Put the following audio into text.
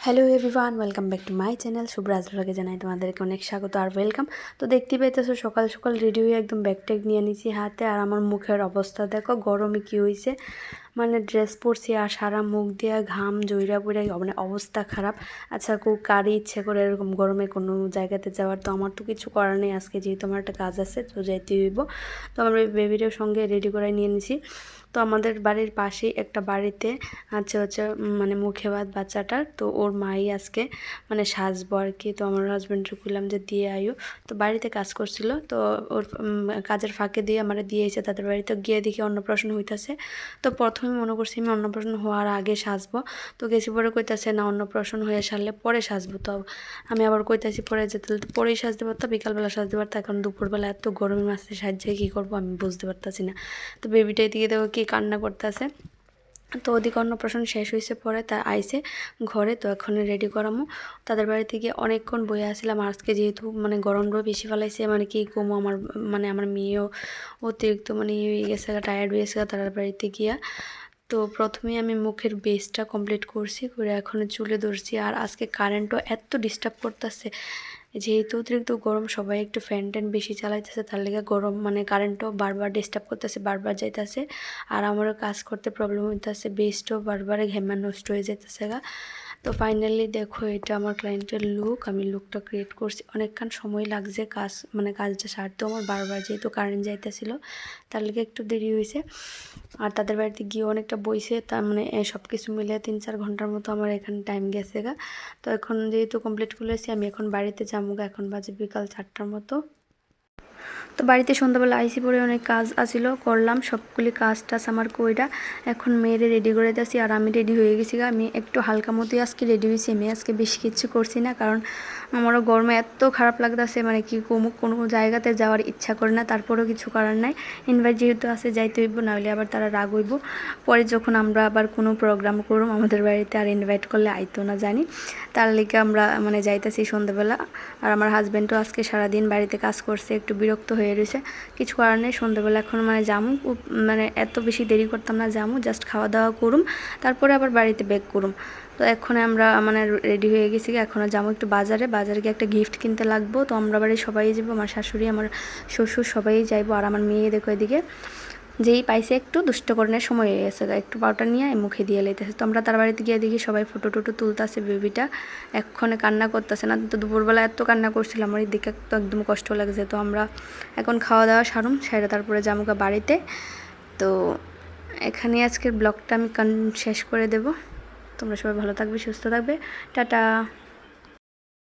Hello everyone, welcome back to my channel. Shubhraj ব্লগে জানাই তোমাদেরকে অনেক স্বাগত আর ওয়েলকাম। তো দেখতে পাইতেছো সকাল সকাল রেডি হয়ে একদম ব্যাগ ট্যাগ নিয়ে নিয়েছি হাতে। আর আমার মুখের অবস্থা দেখো, গরমে কি হয়েছে, মানে ড্রেস পরছি আর সারা মুখ দিয়ে ঘাম জইরা পুরা, মানে অবস্থা খারাপ। আচ্ছা, কারই ইচ্ছে করে এরকম গরমে কোনো জায়গাতে যাওয়ার? তো আমার তো কিছু করার নেই আজকে, যেহেতু আমার একটা কাজ আছে, তো যাইতে হইব। তো আমরা বেবিটার সঙ্গে রেডি করে নিয়ে নিছি। তো আমাদের বাড়ির পাশেই একটা বাড়িতে হচ্ছে মানে মুখে ভাত বাচ্চাটার, তো ওর মাই আজকে মানে সাজবো আর কি। তো আমার হাজব্যান্ডকে বললাম যে দিয়ে আয়ো। তো বাড়িতে কাজ করছিল, তো ওর কাজের ফাঁকে দিয়ে আমার দিয়ে এসে তাদের বাড়িতে গিয়ে দেখি অন্নপ্রাশন হইতেছে। তো প্রথমে মনে করছি আমি অন্নপ্রাশন হওয়ার আগে সাজবো, তো গেছি পরে কইতাছে না, অন্নপ্রাশন হয়ে সারলে পরে সাজবো। তো আমি আবার কইতাছি পরে যেতে, তো পরেই সাজতে পারতো, বিকালবেলা সাজতে পারতো। এখন দুপুরবেলা এত গরমের মাঝে সাজছে কী করবো আমি বুঝতে পারতাছি না। তো বেবিটা এদিকে দেখো কি কান্না করতেছে। তো ওদিকে অন্নপ্রাশন শেষ হয়েছে, পরে তার আইসে ঘরে। তো এখন রেডি করামো। তাদের বাড়ি থেকে অনেকক্ষণ বয়ে আসছিলাম। আজকে যেহেতু মানে গরমটাও বেশি ফেলাইছে, মানে কি কমো, আমার মেয়েও অতিরিক্ত মানে হয়ে গেছে, টায়ার্ড হয়ে গেছে তাদের বাড়িতে গিয়া। তো প্রথমে আমি মুখের বেসটা কমপ্লিট করছি, করে এখন চুলে ধরছি। আর আজকে কারেন্টও এত ডিস্টার্ব করতেছে, যেহেতু অতিরিক্ত গরম, সবাই একটু ফ্যান ট্যান বেশি চালাইতেছে, তার লেগে গরম মানে কারেন্টও বারবার ডিস্টার্ব করতেছে, বারবার যাইতেছে। আর আমারও কাজ করতে প্রবলেম হইতেছে, বেস্টও বারবার ঘেমা নষ্ট হয়ে যাইতেছে গা। তো ফাইনালি দেখো, এটা আমার ক্লায়েন্টের লুক। আমি লুকটা ক্রিয়েট করছি, অনেকক্ষণ সময় লাগছে কাজ, মানে কাজটা সারতেও আমার বারবার, যেহেতু কারেন্ট যাইতেছিল তার লেগে একটু দেরি হয়েছে। আর তাদের বাড়িতে গিয়ে অনেকটা বইছে, তার মানে সব কিছু মিলে 3-4 ঘন্টার মতো আমার এখানে টাইম গেছে গা। তো এখন যেহেতু কমপ্লিট করেছি, আমি এখন বাড়িতে যাবো গা। এখন বাজে বিকাল 4টার মতো। তো বাড়িতে সন্ধ্যাবেলা আইসি পরে অনেক কাজ আছিল, করলাম সবগুলি কাজ টাজ আমার কইরা এখন মেয়েরে রেডি করে দিয়েছি। আর আমি রেডি হয়ে গেছি গা। আমি একটু হালকা মতোই আজকে রেডি হয়েছি, আমি আজকে বেশি কিছু করছি না, কারণ আমারও গরমে এত খারাপ লাগতেছে, মানে কি কোনো জায়গাতে যাওয়ার ইচ্ছা করে না। তারপরেও কিছু করার নাই, ইনভাইট যেহেতু আছে যাইতে হইব, নাহলে আবার তারা রাগ হইব। পরে যখন আমরা আবার কোনো প্রোগ্রাম করব আমাদের বাড়িতে, আর ইনভাইট করলে আইতো না জানি, তার লেগে আমরা মানে যাইতেছি সন্ধ্যাবেলা। আর আমার হাজব্যান্ডও আজকে সারাদিন বাড়িতে কাজ করছে, একটু বিরক্ত হয়ে রয়েছে, কিছু করার নেই। সন্ধ্যাবেলা এখন মানে জামু, মানে এত বেশি দেরি করতাম না, জামু জাস্ট খাওয়া দাওয়া করুম, তারপরে আবার বাড়িতে ব্যাক করুম। তো এখন আমরা মানে রেডি হয়ে গেছি, এখনও যাবো একটু বাজারে গিয়ে একটা গিফট কিনতে লাগবো। তো আমরা বাড়ির সবাই যাবো, আমার শাশুড়ি, আমার শ্বশুর সবাই যাইবো। আর আমার মেয়ে দেখো এদিকে যেই পাইছে একটু দুষ্টকরণের সময় হয়ে গেছে, একটু পাউডার নিয়ে মুখে দিয়ে লাইতেছে। তো আমরা তার বাড়িতে গিয়ে দেখি সবাই ফটো টটো তুলতেছে, বেবিটা এক্ষণে কান্না করতেছে না। তো দুপুরবেলা এত কান্না করছিল, আমার এই দিকে তো একদম কষ্ট লাগছে। তো আমরা এখন খাওয়া দাওয়া সারুম, সেটা তারপরে জামুকা বাড়িতে। তো এখানে আজকের ব্লগটা আমি শেষ করে দেব। তোমরা সবাই ভালো থাকবে, সুস্থ থাকবে, টাটা।